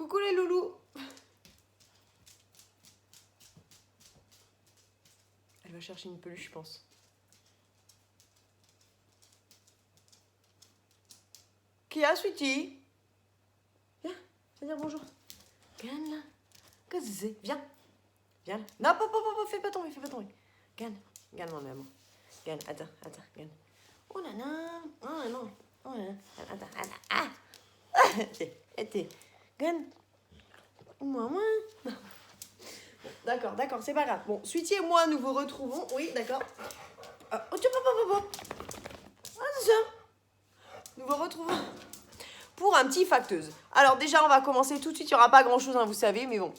Coucou les loulous. Elle va chercher une peluche, je pense. Qui a, sweetie? Viens, viens dire bonjour. Viens là. Qu'est-ce que c'est? Viens. Viens là. Non, papa, fais pas tomber, fais pas tomber. Viens, viens mon amour. Viens, attends, viens. Oh là là. Oh non. Oh là là. Attends. Ah. T'es. Viens. Maman. D'accord, c'est pas grave. Bon, Sweetie et moi, nous vous retrouvons. Oui, d'accord. Oh, tu papa. Ah, c'est ça. Nous vous retrouvons pour un petit facteuse. Alors déjà, on va commencer tout de suite. Il n'y aura pas grand-chose, hein, vous savez, mais bon.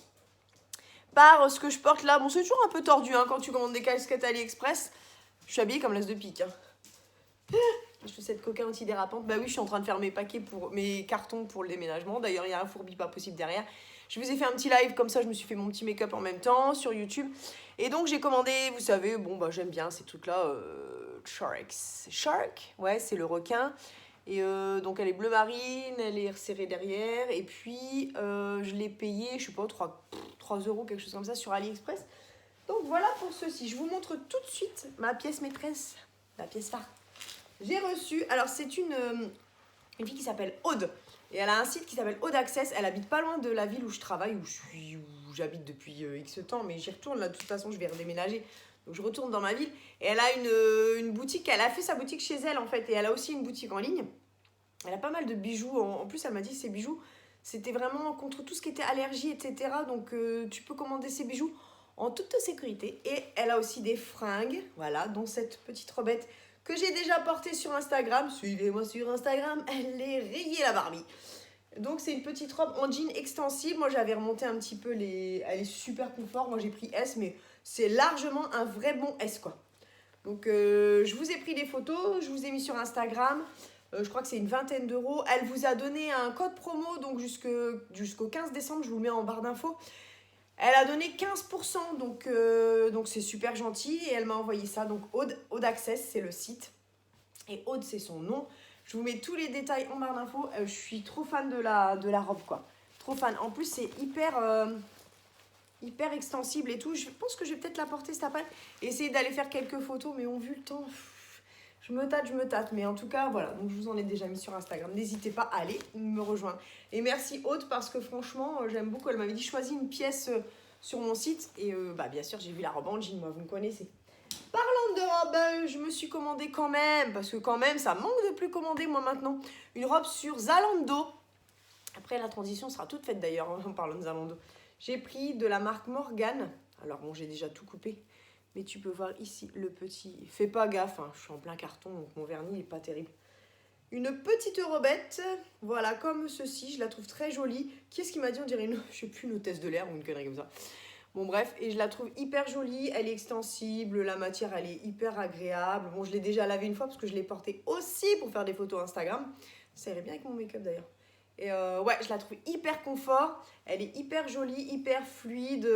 Par ce que je porte là, bon, c'est toujours un peu tordu hein, quand tu commandes des casquettes AliExpress. Je suis habillée comme l'as de pique. Hein. Je fais cette coquin antidérapante. Bah oui, je suis en train de faire mes paquets pour mes cartons pour le déménagement. D'ailleurs, il y a un fourbi pas possible derrière. Je vous ai fait un petit live comme ça, je me suis fait mon petit make-up en même temps sur YouTube. Et donc j'ai commandé, vous savez, bon bah j'aime bien ces trucs-là. Shark, ouais, c'est le requin. Et donc elle est bleu marine, elle est resserrée derrière. Et puis je l'ai payé, je sais pas, 3 euros, quelque chose comme ça sur AliExpress. Donc voilà pour ceci. Je vous montre tout de suite ma pièce maîtresse, la pièce phare. J'ai reçu, alors c'est une fille qui s'appelle Aude. Et elle a un site qui s'appelle Aude Access. Elle habite pas loin de la ville où je travaille, où j'habite depuis X temps. Mais j'y retourne là, de toute façon, je vais redéménager. Donc je retourne dans ma ville. Et elle a une boutique, elle a fait sa boutique chez elle en fait. Et elle a aussi une boutique en ligne. Elle a pas mal de bijoux. En plus, elle m'a dit que ces bijoux, c'était vraiment contre tout ce qui était allergie, etc. Donc tu peux commander ces bijoux en toute sécurité. Et elle a aussi des fringues, voilà, dont cette petite robette que j'ai déjà portée sur Instagram. Suivez-moi sur Instagram, elle est rayée la Barbie. Donc c'est une petite robe en jean extensible. Moi j'avais remonté un petit peu les... Elle est super confort, moi j'ai pris S, mais c'est largement un vrai bon S quoi. Donc je vous ai pris des photos, je vous ai mis sur Instagram. Je crois que c'est une vingtaine d'euros. Elle vous a donné un code promo, donc jusqu'au 15 décembre, je vous le mets en barre d'infos. Elle a donné 15%, donc c'est super gentil. Et elle m'a envoyé ça. Donc Aude Access, c'est le site. Et Aude, c'est son nom. Je vous mets tous les détails en barre d'infos. Je suis trop fan de la robe, quoi. Trop fan. En plus, c'est hyper extensible et tout. Je pense que je vais peut-être la porter cet après. Et essayer d'aller faire quelques photos, mais on vu le temps. Je me tâte. Mais en tout cas, voilà. Donc, je vous en ai déjà mis sur Instagram. N'hésitez pas à aller me rejoindre. Et merci Aude parce que franchement, j'aime beaucoup. Elle m'avait dit, choisis une pièce sur mon site. Et bien sûr, j'ai vu la robe en jean. Moi, vous me connaissez. Parlant de robe, je me suis commandé quand même. Parce que quand même, ça manque de plus commander, moi, maintenant. Une robe sur Zalando. Après, la transition sera toute faite d'ailleurs, en parlant de Zalando. J'ai pris de la marque Morgane. Alors, bon, j'ai déjà tout coupé. Mais tu peux voir ici le petit... Fais pas gaffe, hein, je suis en plein carton, donc mon vernis n'est pas terrible. Une petite robette, voilà, comme ceci. Je la trouve très jolie. Qui est-ce qui m'a dit? On dirait une, je sais plus, une hôtesse de l'air ou une connerie comme ça. Bon, bref, et je la trouve hyper jolie. Elle est extensible, la matière, elle est hyper agréable. Bon, je l'ai déjà lavée une fois parce que je l'ai portée aussi pour faire des photos Instagram. Ça irait bien avec mon make-up d'ailleurs. Et ouais, je la trouve hyper confort, elle est hyper jolie, hyper fluide,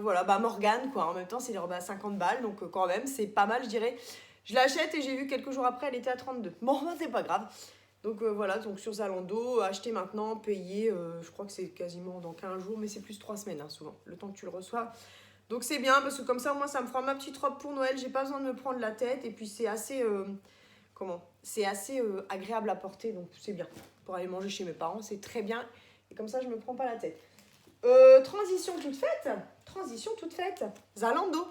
voilà, bah Morgane quoi, en même temps c'est des robes à 50 balles, donc quand même c'est pas mal je dirais. Je l'achète et j'ai vu quelques jours après elle était à 32, bon bah, c'est pas grave. Donc voilà, donc sur Zalando, acheter maintenant, payer, je crois que c'est quasiment dans 15 jours, mais c'est plus 3 semaines hein, souvent, le temps que tu le reçois. Donc c'est bien parce que comme ça moi ça me fera ma petite robe pour Noël, j'ai pas besoin de me prendre la tête et puis c'est assez... c'est assez agréable à porter, donc c'est bien. Pour aller manger chez mes parents, c'est très bien. Et comme ça, je me prends pas la tête. Transition toute faite. Zalando.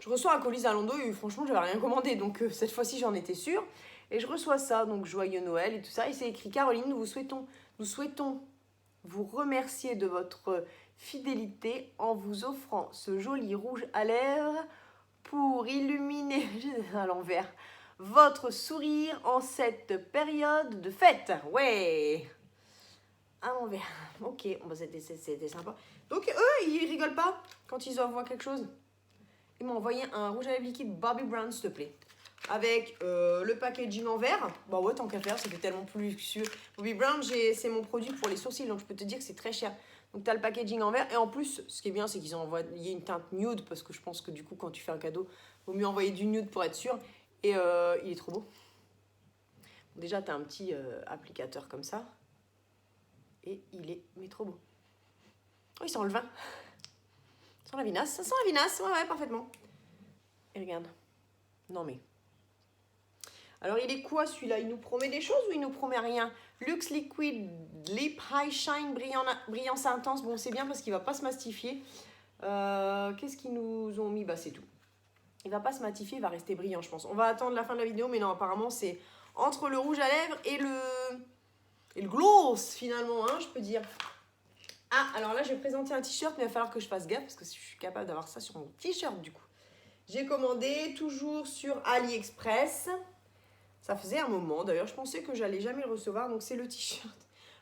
Je reçois un colis Zalando et franchement, j'avais rien commandé. Donc cette fois-ci, j'en étais sûre. Et je reçois ça, donc joyeux Noël et tout ça. Et c'est écrit, Caroline, nous souhaitons vous remercier de votre fidélité en vous offrant ce joli rouge à lèvres pour illuminer à l'envers votre sourire en cette période de fête. Ouais. À l'envers. Ok, bon, c'était sympa. Donc eux, ils rigolent pas quand ils envoient quelque chose. Ils m'ont envoyé un rouge à lèvres liquide Bobbi Brown, s'il te plaît. Avec le packaging en verre. Bah ouais, tant qu'à faire, ça fait tellement plus luxueux. Bobbi Brown, c'est mon produit pour les sourcils, donc je peux te dire que c'est très cher. Donc tu as le packaging en verre. Et en plus, ce qui est bien, c'est qu'ils ont envoyé une teinte nude. Parce que je pense que du coup, quand tu fais un cadeau, il vaut mieux envoyer du nude pour être sûr. Et il est trop beau. Déjà, tu as un petit applicateur comme ça. Et il est mais trop beau. Oh, il sent le vin. Ça sent la vinasse. Ça sent la vinasse. Ouais, parfaitement. Et regarde. Non, mais... Alors, il est quoi, celui-là? Il nous promet des choses ou il nous promet rien? Luxe Liquid Lip High Shine Brillance Intense. Bon, c'est bien parce qu'il ne va pas se mastifier. Qu'est-ce qu'ils nous ont mis? Bah, c'est tout. Il ne va pas se matifier, il va rester brillant, je pense. On va attendre la fin de la vidéo, mais non, apparemment, c'est entre le rouge à lèvres et le gloss, finalement, hein, je peux dire. Ah, alors là, je vais présenter un t-shirt, mais il va falloir que je fasse gaffe, parce que je suis capable d'avoir ça sur mon t-shirt, du coup. J'ai commandé, toujours sur AliExpress. Ça faisait un moment, d'ailleurs, je pensais que j'allais jamais le recevoir, donc c'est le t-shirt.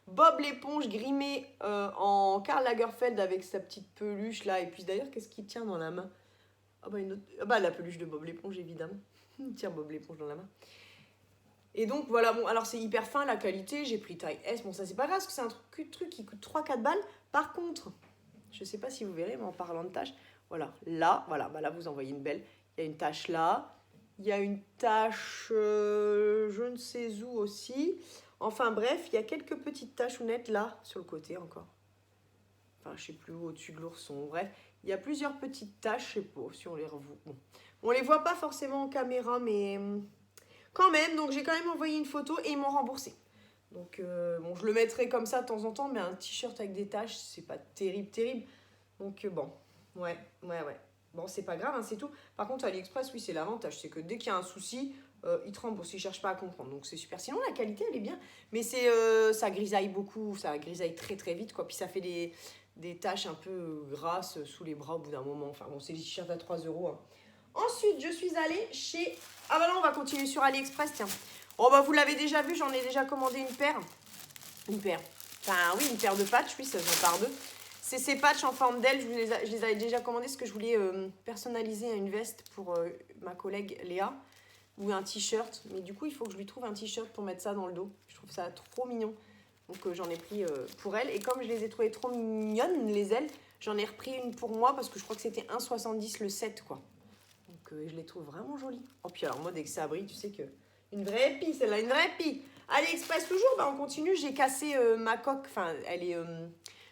Bob l'éponge grimé en Karl Lagerfeld avec sa petite peluche, là. Et puis d'ailleurs, qu'est-ce qu'il tient dans la main? La peluche de Bob l'éponge, évidemment. Il tient Bob l'éponge dans la main. Et donc, voilà, bon, alors c'est hyper fin, la qualité, j'ai pris taille S. Bon, ça, c'est pas grave, parce que c'est un truc qui coûte 3-4 balles. Par contre, je sais pas si vous verrez, mais en parlant de taches, voilà, là, vous en voyez une belle. Il y a une tache là. Il y a une tache, je ne sais où aussi. Enfin, bref, il y a quelques petites tachounettes là, sur le côté encore. Enfin, je sais plus où, au-dessus de l'ourson. Bref, il y a plusieurs petites taches, je sais pas si on les revoit. Bon. On les voit pas forcément en caméra, mais quand même. Donc, j'ai quand même envoyé une photo et ils m'ont remboursé. Donc, bon, je le mettrai comme ça de temps en temps, mais un t-shirt avec des taches, c'est pas terrible. Donc, bon, ouais. Bon, c'est pas grave, hein, c'est tout. Par contre, AliExpress, oui, c'est l'avantage. C'est que dès qu'il y a un souci, ils te remboursent, ils cherchent pas à comprendre. Donc, c'est super. Sinon, la qualité, elle est bien. Mais ça grisaille beaucoup, ça grisaille très vite, quoi. Puis, ça fait des taches un peu grasses sous les bras au bout d'un moment. Enfin, bon, c'est des t-shirts à 3 €. Hein. Ensuite, je suis allée chez... Ah bah non, on va continuer sur AliExpress, tiens. Oh bah, vous l'avez déjà vu, j'en ai déjà commandé une paire. Enfin, oui, une paire de patchs, oui, ça se vend par deux. C'est ces patchs en forme d'aile, je les avais déjà commandés parce que je voulais personnaliser une veste pour ma collègue Léa ou un t-shirt. Mais du coup, il faut que je lui trouve un t-shirt pour mettre ça dans le dos. Je trouve ça trop mignon. Donc, j'en ai pris pour elle. Et comme je les ai trouvées trop mignonnes, les ailes, j'en ai repris une pour moi parce que je crois que c'était 1,70 le set, quoi. Donc, je les trouve vraiment jolies. Oh, puis alors, moi, dès que ça brille, tu sais que... Une vraie épie, celle-là, une vraie épie. AliExpress toujours, bah, on continue. J'ai cassé ma coque, enfin, elle est...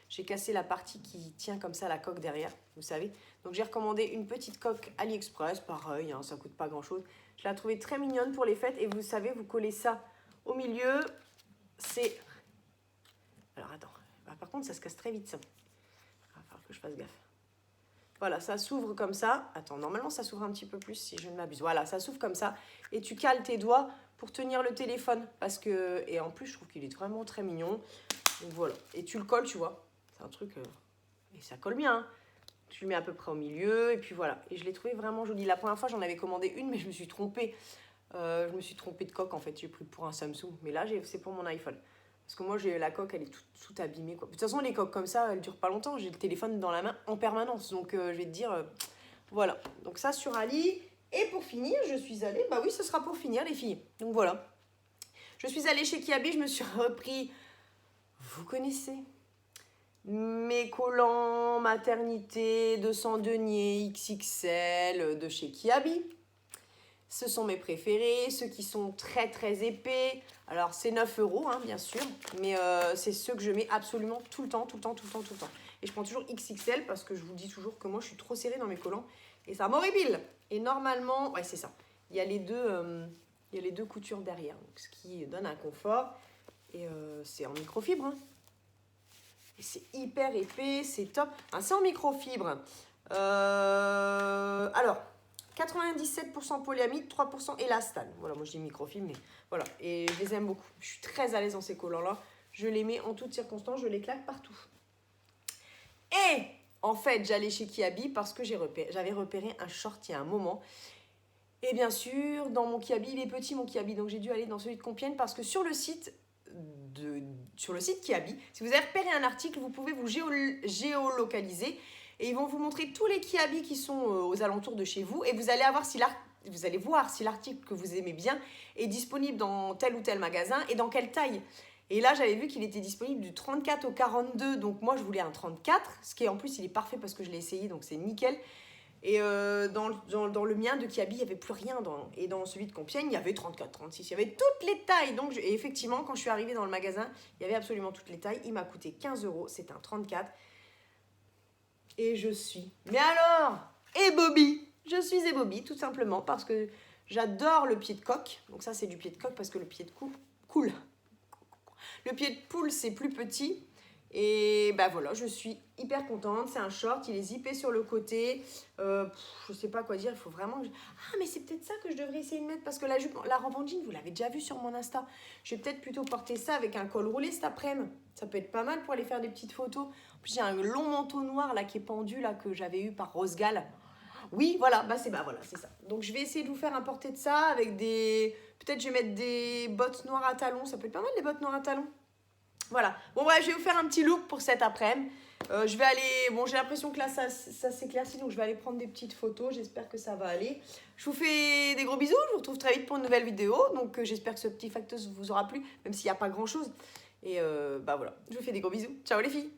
J'ai cassé la partie qui tient comme ça la coque derrière, vous savez. Donc j'ai recommandé une petite coque AliExpress, pareil, hein, ça ne coûte pas grand-chose. Je l'ai trouvée très mignonne pour les fêtes et vous savez, vous collez ça au milieu. C'est... Alors attends, par contre ça se casse très vite ça. Il va falloir que je fasse gaffe. Voilà, ça s'ouvre comme ça. Attends, normalement ça s'ouvre un petit peu plus si je ne m'abuse. Voilà, ça s'ouvre comme ça et tu cales tes doigts pour tenir le téléphone. Parce que... Et en plus, je trouve qu'il est vraiment très mignon. Donc voilà, et tu le colles, tu vois. C'est un truc... et ça colle bien. Hein. Tu le mets à peu près au milieu. Et puis voilà. Et je l'ai trouvé vraiment joli. La première fois, j'en avais commandé une, mais je me suis trompée. Je me suis trompée de coque, en fait. J'ai pris pour un Samsung. Mais là, c'est pour mon iPhone. Parce que moi, la coque, elle est toute abîmée. Quoi. De toute façon, les coques comme ça, elles ne durent pas longtemps. J'ai le téléphone dans la main en permanence. Donc, je vais te dire... voilà. Donc ça, sur Ali. Et pour finir, je suis allée... Bah oui, ce sera pour finir, les filles. Donc voilà. Je suis allée chez Kiabi. Je me suis repris... Vous connaissez mes collants maternité de deniers XXL de chez Kiabi. Ce sont mes préférés, ceux qui sont très épais. Alors c'est 9 €, hein, bien sûr, mais c'est ceux que je mets absolument tout le temps. Et je prends toujours XXL parce que je vous dis toujours que moi je suis trop serrée dans mes collants et ça m'horripile. Et normalement, ouais c'est ça, il y a les deux coutures derrière, donc ce qui donne un confort. Et c'est en microfibre, hein. Et c'est hyper épais, c'est top. Ah, c'est en microfibre. Alors, 97% polyamide, 3% élastane. Voilà, moi je dis microfibre, mais voilà. Et je les aime beaucoup. Je suis très à l'aise dans ces collants-là. Je les mets en toutes circonstances, je les claque partout. Et en fait, j'allais chez Kiabi parce que j'avais repéré un short il y a un moment. Et bien sûr, dans mon Kiabi, il est petit mon Kiabi. Donc j'ai dû aller dans celui de Compiègne parce que sur le site Kiabi, si vous avez repéré un article, vous pouvez vous géolocaliser et ils vont vous montrer tous les Kiabi qui sont aux alentours de chez vous et vous allez voir si l'article que vous aimez bien est disponible dans tel ou tel magasin et dans quelle taille. Et là, j'avais vu qu'il était disponible du 34 au 42, donc moi je voulais un 34, ce qui est en plus il est parfait parce que je l'ai essayé, donc c'est nickel. Et dans le mien de Kiabi, il n'y avait plus rien. Et dans celui de Compiègne, il y avait 34, 36. Il y avait toutes les tailles. Donc, et effectivement, quand je suis arrivée dans le magasin, il y avait absolument toutes les tailles. Il m'a coûté 15 €. C'est un 34. Et je suis... Mais alors, et Bobby, je suis et Bobby, tout simplement, parce que j'adore le pied de coq. Donc ça, c'est du pied de coq parce que le pied de coule. Le pied de poule, c'est plus petit. Et bah voilà, je suis hyper contente. C'est un short, il est zippé sur le côté. Je sais pas quoi dire, il faut vraiment... Ah, mais c'est peut-être ça que je devrais essayer de mettre parce que la jupe, la robe en jean, vous l'avez déjà vu sur mon Insta. Je vais peut-être plutôt porter ça avec un col roulé cet après-midi. Ça peut être pas mal pour aller faire des petites photos. En plus, j'ai un long manteau noir là qui est pendu, là, que j'avais eu par Rose Gall. Oui, voilà, voilà, c'est ça. Donc, je vais essayer de vous faire un porté de ça avec des... Peut-être je vais mettre des bottes noires à talons. Ça peut être pas mal, les bottes noires à talons. Voilà. Bon, ouais, je vais vous faire un petit look pour cet après-midi. Je vais aller... Bon, j'ai l'impression que là, ça s'éclaircit, donc je vais aller prendre des petites photos. J'espère que ça va aller. Je vous fais des gros bisous. Je vous retrouve très vite pour une nouvelle vidéo. Donc, j'espère que ce petit factos vous aura plu, même s'il n'y a pas grand-chose. Et bah voilà, je vous fais des gros bisous. Ciao les filles!